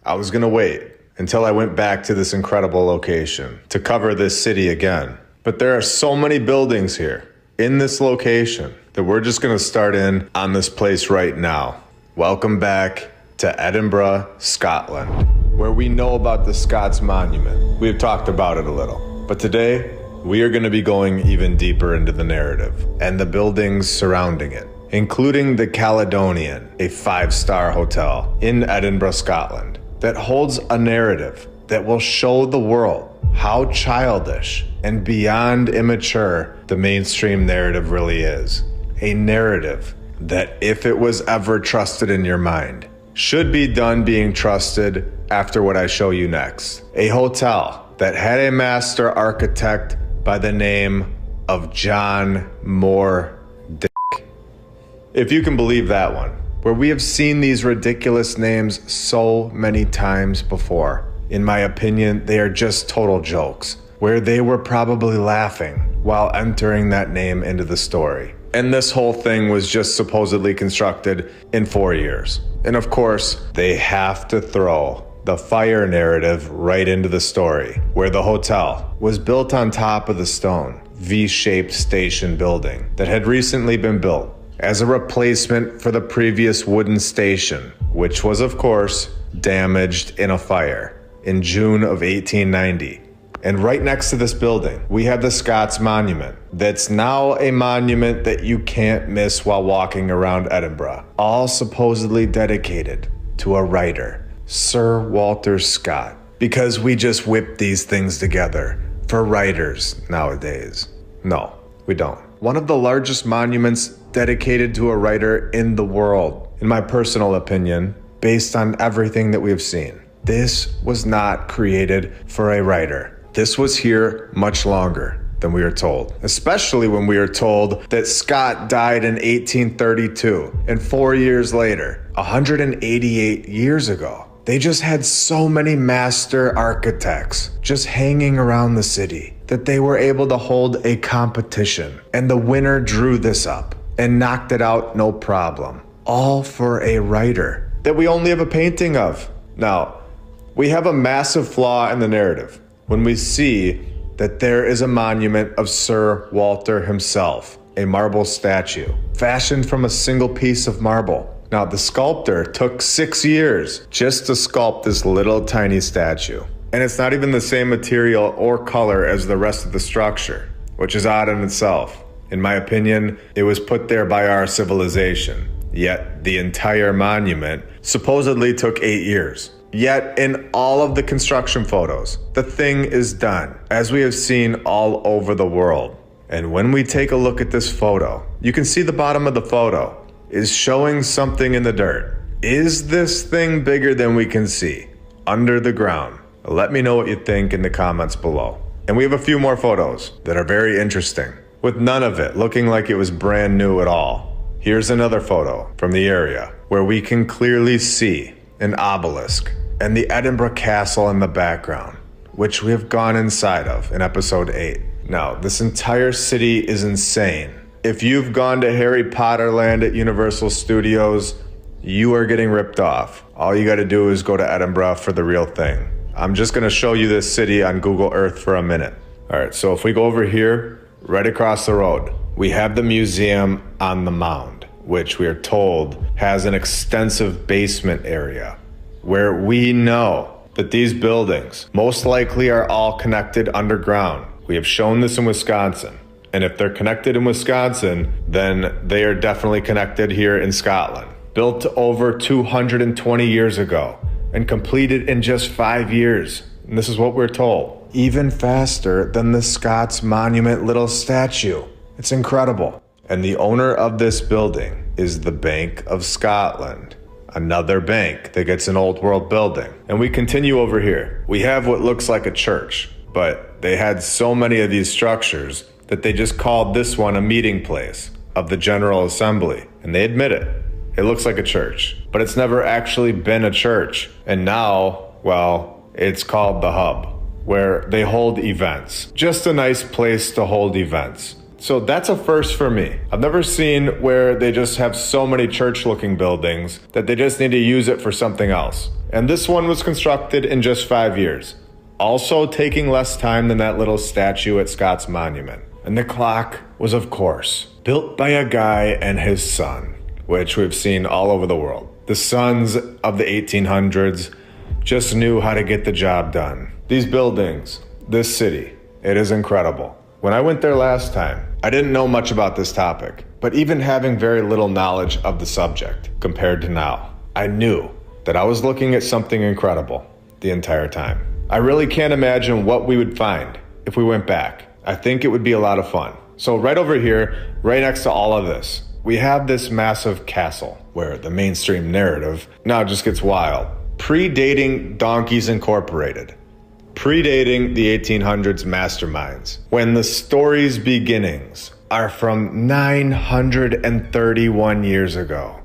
I was gonna wait until I went back to this incredible location to cover this city again. But there are so many buildings here in this location that we're just gonna start in on this place right now. Welcome back to Edinburgh, Scotland, where we know about the Scots Monument. We've talked about it a little, but today we are gonna be going even deeper into the narrative and the buildings surrounding it, including the Caledonian, a 5-star hotel in Edinburgh, Scotland, that holds a narrative that will show the world how childish and beyond immature the mainstream narrative really is. A narrative that, if it was ever trusted in your mind, should be done being trusted after what I show you next. A hotel that had a master architect by the name of John Moore Dick. If you can believe that one, where we have seen these ridiculous names so many times before. In my opinion, they are just total jokes, where they were probably laughing while entering that name into the story. And this whole thing was just supposedly constructed in 4 years. And of course, they have to throw the fire narrative right into the story, where the hotel was built on top of the stone, V-shaped station building that had recently been built as a replacement for the previous wooden station, which was of course damaged in a fire in June of 1890. And right next to this building, we have the Scots Monument. That's now a monument that you can't miss while walking around Edinburgh, all supposedly dedicated to a writer, Sir Walter Scott, because we just whip these things together for writers nowadays. No, we don't. One of the largest monuments dedicated to a writer in the world, in my personal opinion, based on everything that we've seen. This was not created for a writer. This was here much longer than we are told, especially when we are told that Scott died in 1832, and 4 years later, 188 years ago. They just had so many master architects just hanging around the city that they were able to hold a competition, and the winner drew this up and knocked it out no problem, all for a writer that we only have a painting of. Now, we have a massive flaw in the narrative when we see that there is a monument of Sir Walter himself, a marble statue, fashioned from a single piece of marble. Now, the sculptor took 6 years just to sculpt this little tiny statue. And it's not even the same material or color as the rest of the structure, which is odd in itself. In my opinion, it was put there by our civilization. Yet, the entire monument supposedly took 8 years. Yet, in all of the construction photos, the thing is done, as we have seen all over the world. And when we take a look at this photo, you can see the bottom of the photo is showing something in the dirt. Is this thing bigger than we can see under the ground? Let me know what you think in the comments below. And we have a few more photos that are very interesting, with none of it looking like it was brand new at all. Here's another photo from the area where we can clearly see an obelisk and the Edinburgh Castle in the background, which we have gone inside of in episode 8. Now, this entire city is insane. If you've gone to Harry Potter Land at Universal Studios, you are getting ripped off. All you gotta do is go to Edinburgh for the real thing. I'm just gonna show you this city on Google Earth for a minute. All right, so if we go over here, right across the road, we have the museum on the mound, which we are told has an extensive basement area where we know that these buildings most likely are all connected underground. We have shown this in Wisconsin. And if they're connected in Wisconsin, then they are definitely connected here in Scotland. Built over 220 years ago and completed in just 5 years. And this is what we're told. Even faster than the Scots Monument little statue. It's incredible. And the owner of this building is the Bank of Scotland. Another bank that gets an old world building. And we continue over here. We have what looks like a church, but they had so many of these structures that they just called this one a meeting place of the General Assembly. And they admit it. It looks like a church, but it's never actually been a church. And now, well, it's called the Hub, where they hold events. Just a nice place to hold events. So that's a first for me. I've never seen where they just have so many church-looking buildings that they just need to use it for something else. And this one was constructed in just 5 years, also taking less time than that little statue at Scott's Monument. And the clock was, of course, built by a guy and his son, which we've seen all over the world. The sons of the 1800s just knew how to get the job done. These buildings, this city, it is incredible. When I went there last time, I didn't know much about this topic, but even having very little knowledge of the subject compared to now, I knew that I was looking at something incredible the entire time. I really can't imagine what we would find if we went back. I think it would be a lot of fun. So right over here, right next to all of this, we have this massive castle where the mainstream narrative now just gets wild. Predating Donkeys Incorporated. Predating the 1800s masterminds. When the story's beginnings are from 931 years ago.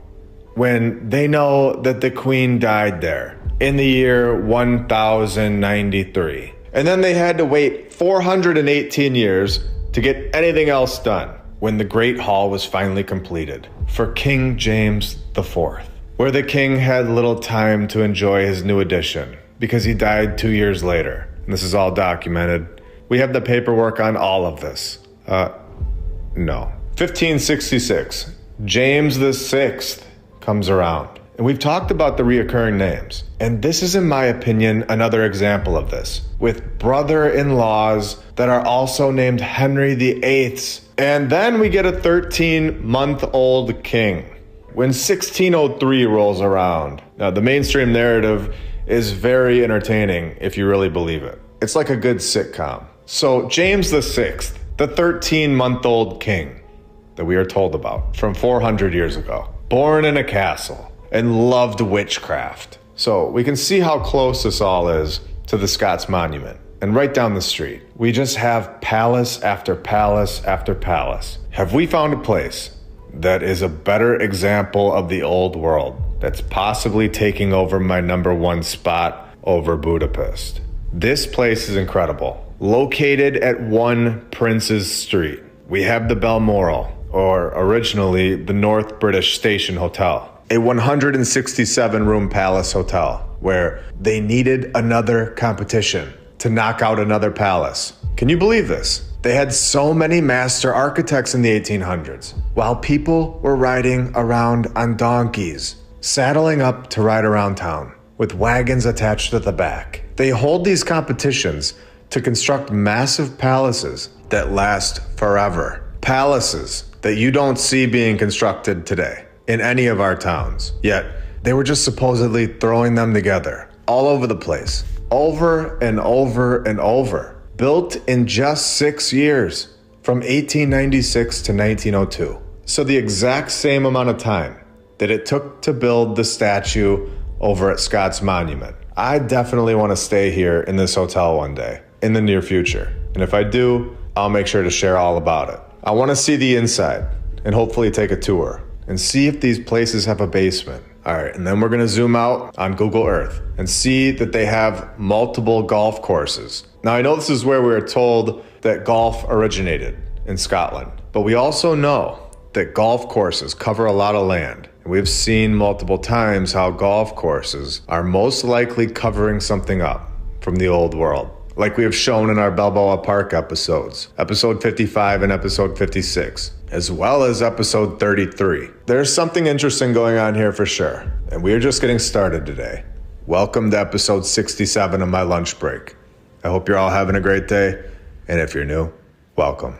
When they know that the queen died there in the year 1093. And then they had to wait 418 years to get anything else done when the Great Hall was finally completed for King James IV, where the king had little time to enjoy his new addition because he died 2 years later. And this is all documented. We have the paperwork on all of this. No. 1566, James VI comes around. And we've talked about the reoccurring names. And this is, in my opinion, another example of this, with brother-in-laws that are also named Henry VIII's. And then we get a 13-month-old king. When 1603 rolls around, now the mainstream narrative is very entertaining if you really believe it. It's like a good sitcom. So James VI, the 13-month-old king that we are told about from 400 years ago, born in a castle and loved witchcraft. So we can see how close this all is to the Scots Monument. And right down the street, we just have palace after palace after palace. Have we found a place that is a better example of the old world that's possibly taking over my #1 spot over Budapest? This place is incredible. Located at 1 Prince's Street, we have the Balmoral, or originally the North British Station Hotel, a 167-room palace hotel where they needed another competition to knock out another palace. Can you believe this? They had so many master architects in the 1800s, while people were riding around on donkeys, saddling up to ride around town with wagons attached to the back. They hold these competitions to construct massive palaces that last forever. Palaces that you don't see being constructed today in any of our towns. Yet, they were just supposedly throwing them together all over the place, over and over and over. Built in just 6 years, from 1896 to 1902. So the exact same amount of time that it took to build the statue over at Scott's Monument. I definitely want to stay here in this hotel one day, in the near future. And if I do, I'll make sure to share all about it. I want to see the inside and hopefully take a tour and see if these places have a basement. All right, and then we're going to zoom out on Google Earth and see that they have multiple golf courses. Now, I know this is where we were told that golf originated in Scotland, but we also know that golf courses cover a lot of land. And we've seen multiple times how golf courses are most likely covering something up from the old world, like we have shown in our Balboa Park episodes, episode 55 and episode 56, as well as episode 33. There's something interesting going on here for sure, and we are just getting started today. Welcome to episode 67 of my lunch break. I hope you're all having a great day, and if you're new, welcome.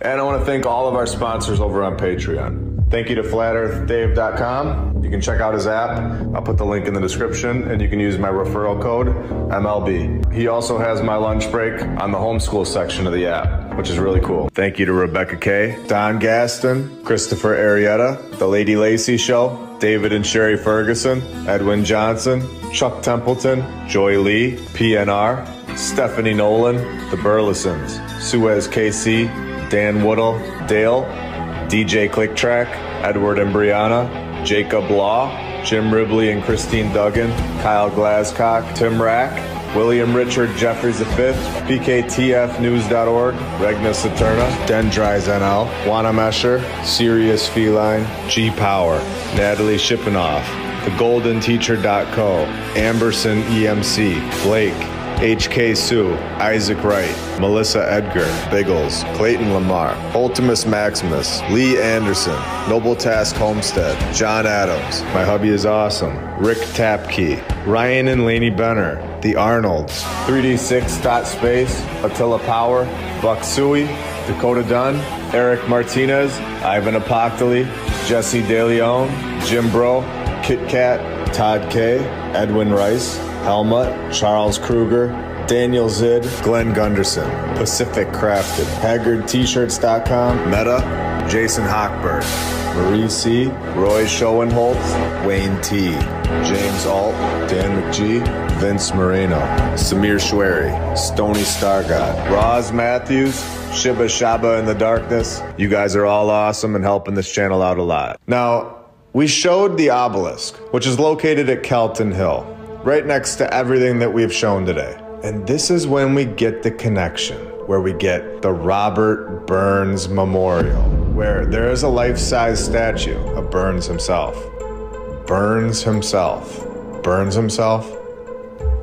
And I want to thank all of our sponsors over on Patreon. Thank you to FlatEarthDave.com. You can check out his app. I'll put the link in the description, and you can use my referral code, MLB. He also has my lunch break on the homeschool section of the app, which is really cool. Thank you to Rebecca K, Don Gaston, Christopher Arietta, The Lady Lacey Show, David and Sherry Ferguson, Edwin Johnson, Chuck Templeton, Joy Lee, PNR, Stephanie Nolan, The Burlesons, Suez KC, Dan Woodall, Dale, DJ Clicktrack, Edward and Brianna, Jacob Law, Jim Ribley and Christine Duggan, Kyle Glascock, Tim Rack, William Richard Jeffries V, PKTFnews.org, Regna Saturna, Dendries NL, Juana Mesher, Sirius Feline, G Power, Natalie Shippenoff, TheGoldenTeacher.co, Amberson EMC, Blake, HK Sue, Isaac Wright, Melissa Edgar, Biggles, Clayton Lamar, Ultimus Maximus, Lee Anderson, Noble Task Homestead, John Adams, My Hubby is Awesome, Rick Tapkey, Ryan and Laney Benner, The Arnolds, 3D6.Space, Attila Power, Buck Suey, Dakota Dunn, Eric Martinez, Ivan Apoctoli, Jesse DeLeon, Jim Bro, Kit Kat, Todd K, Edwin Rice, Helmut, Charles Kruger, Daniel Zid, Glenn Gunderson, Pacific Crafted, HaggardT-shirts.com, Meta, Jason Hochberg, Marie C, Roy Schoenholtz, Wayne T, James Alt, Dan McGee, Vince Moreno, Samir Schwery, Stony Stargod, Roz Matthews, Shiba Shaba in the Darkness. You guys are all awesome and helping this channel out a lot. Now, we showed the obelisk, which is located at Kelton Hill, right next to everything that we've shown today. And this is when we get the connection, where we get the Robert Burns Memorial, where there is a life-size statue of Burns himself. Burns himself. Burns himself?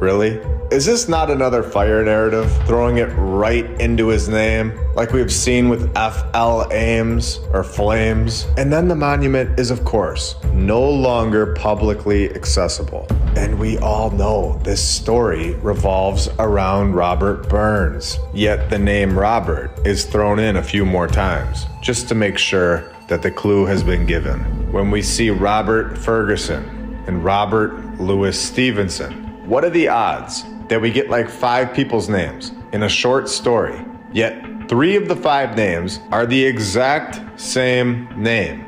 Really? Is this not another fire narrative, throwing it right into his name, like we've seen with F.L. Ames or Flames? And then the monument is, of course, no longer publicly accessible. And we all know this story revolves around Robert Burns. Yet the name Robert is thrown in a few more times, just to make sure that the clue has been given. When we see Robert Ferguson and Robert Louis Stevenson, what are the odds that we get like 5 people's names in a short story, yet 3 of the 5 names are the exact same name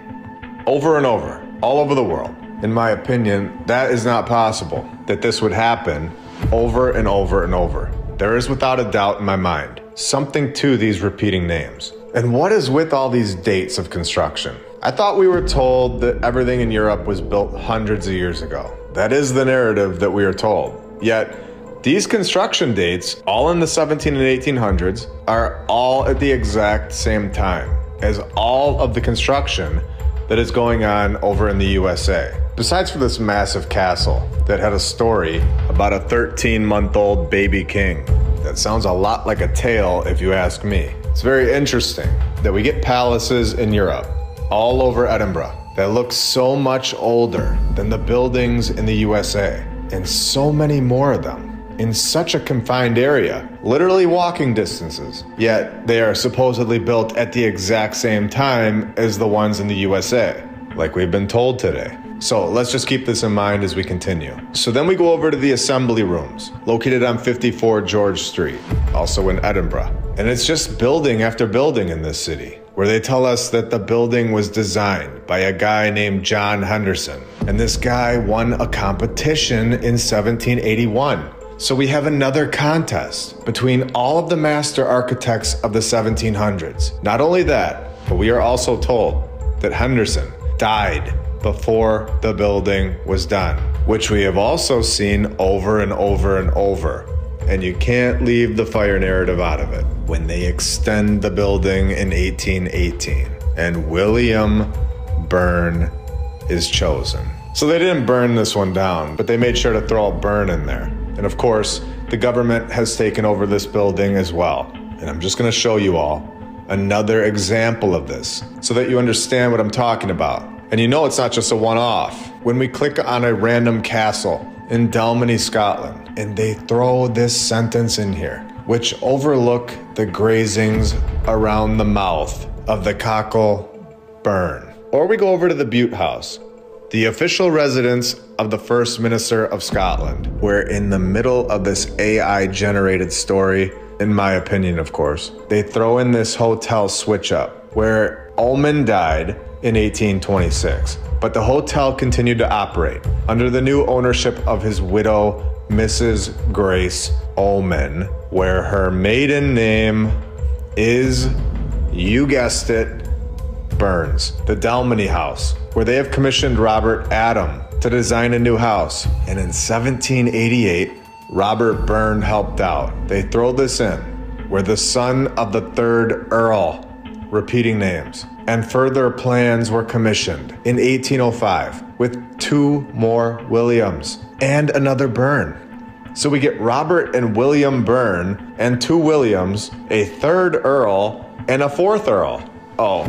over and over, all over the world? In my opinion, that is not possible, that this would happen over and over and over. There is without a doubt in my mind something to these repeating names. And what is with all these dates of construction? I thought we were told that everything in Europe was built hundreds of years ago. That is the narrative that we are told. Yet, these construction dates, all in the 17 and 1800s, are all at the exact same time as all of the construction that is going on over in the USA. Besides for this massive castle that had a story about a 13-month-old baby king. That sounds a lot like a tale if you ask me. It's very interesting that we get palaces in Europe, all over Edinburgh, that look so much older than the buildings in the USA, and so many more of them in such a confined area, literally walking distances, yet they are supposedly built at the exact same time as the ones in the USA, like we've been told today. So let's just keep this in mind as we continue. So then we go over to the assembly rooms, located on 54 George Street, also in Edinburgh. And it's just building after building in this city, where they tell us that the building was designed by a guy named John Henderson. And this guy won a competition in 1781. So we have another contest between all of the master architects of the 1700s. Not only that, but we are also told that Henderson died before the building was done, which we have also seen over and over and over. And you can't leave the fire narrative out of it. When they extend the building in 1818 and William Byrne is chosen. So they didn't burn this one down, but they made sure to throw a burn in there. And of course, the government has taken over this building as well. And I'm just gonna show you all another example of this so that you understand what I'm talking about. And you know it's not just a one-off. When we click on a random castle in Dalmeny, Scotland, and they throw this sentence in here, which overlook the grazings around the mouth of the Cockle Burn. Or we go over to the Bute House, the official residence of the First Minister of Scotland, where in the middle of this AI-generated story, in my opinion, of course, they throw in this hotel switch-up, where Ullman died in 1826. But the hotel continued to operate under the new ownership of his widow, Mrs. Grace Ullman, where her maiden name is, you guessed it, Burns. The Dalmeny House, where they have commissioned Robert Adam to design a new house. And in 1788, Robert Byrne helped out. They throw this in, where the son of the third Earl, repeating names, and further plans were commissioned in 1805 with 2 more Williams and another Byrne. So we get Robert and William Byrne and 2 Williams, a 3rd Earl, and a 4th Earl. Oh,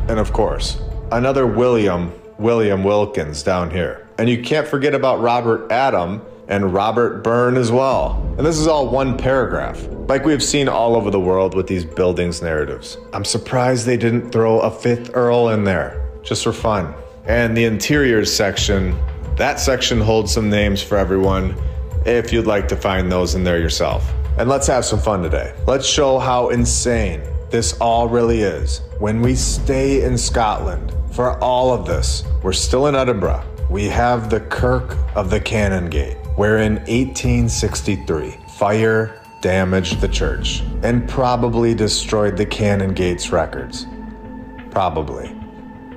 and of course, another William Wilkins down here. And you can't forget about Robert Adam and Robert Byrne as well. And this is all one paragraph, like we've seen all over the world with these buildings narratives. I'm surprised they didn't throw a 5th Earl in there, just for fun. And the interiors section, that section holds some names for everyone, if you'd like to find those in there yourself. And let's have some fun today. Let's show how insane this all really is. When we stay in Scotland for all of this, we're still in Edinburgh. We have the Kirk of the Canongate, where in 1863, fire damaged the church and probably destroyed the Canongate's records. Probably.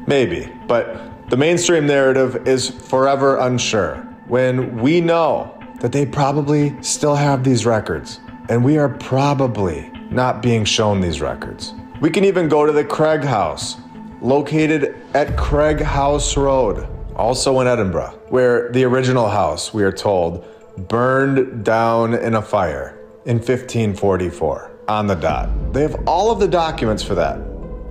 Maybe. But the mainstream narrative is forever unsure when we know that they probably still have these records, and we are probably not being shown these records. We can even go to the Craig House, located at Craig House Road, also in Edinburgh, where the original house, we are told, burned down in a fire in 1544, on the dot. They have all of the documents for that.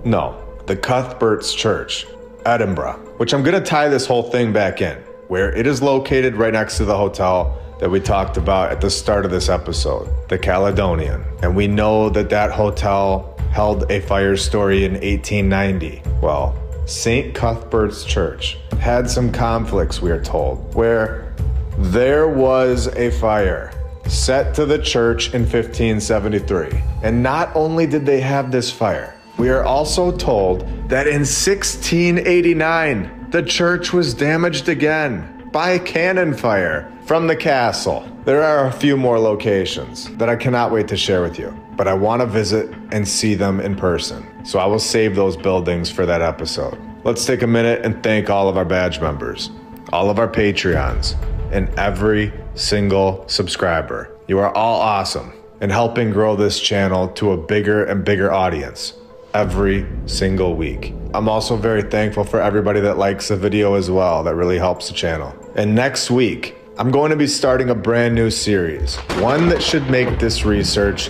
No, the Cuthbert's Church, Edinburgh, which I'm gonna tie this whole thing back in, where it is located right next to the hotel that we talked about at the start of this episode, the Caledonian. And we know that that hotel held a fire story in 1890. Well, St. Cuthbert's Church had some conflicts, we are told, where there was a fire set to the church in 1573. And not only did they have this fire, we are also told that in 1689, the church was damaged again by cannon fire from the castle. There are a few more locations that I cannot wait to share with you, but I want to visit and see them in person. So I will save those buildings for that episode. Let's take a minute and thank all of our badge members, all of our Patreons, and every single subscriber. You are all awesome in helping grow this channel to a bigger and bigger audience every single week. I'm also very thankful for everybody that likes the video as well. That really helps the channel. And next week, I'm going to be starting a brand new series, one that should make this research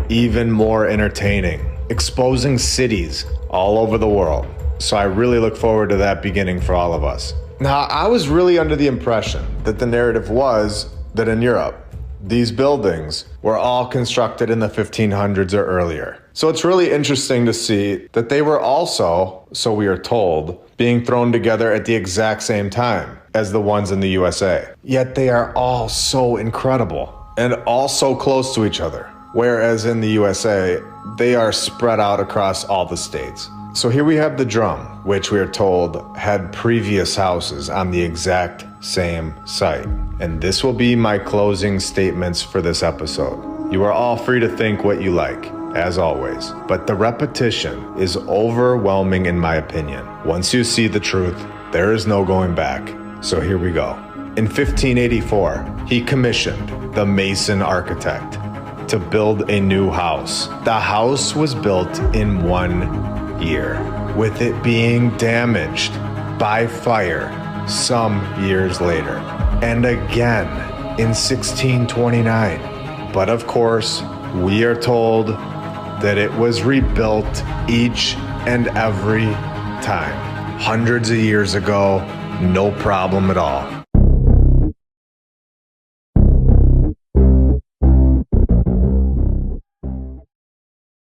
even more entertaining, exposing cities all over the world. So I really look forward to that beginning for all of us. Now, I was really under the impression that the narrative was that in Europe, these buildings were all constructed in the 1500s or earlier. So it's really interesting to see that they were also, so we are told, being thrown together at the exact same time as the ones in the USA. Yet they are all so incredible and all so close to each other. Whereas in the USA, they are spread out across all the states. So here we have the Drum, which we are told had previous houses on the exact same site. And this will be my closing statements for this episode. You are all free to think what you like, as always, but the repetition is overwhelming in my opinion. Once you see the truth, there is no going back. So here we go. In 1584, he commissioned the mason architect to build a new house. The house was built in 1 year, with it being damaged by fire some years later, and again in 1629. But of course, we are told that it was rebuilt each and every time. Hundreds of years ago, no problem at all.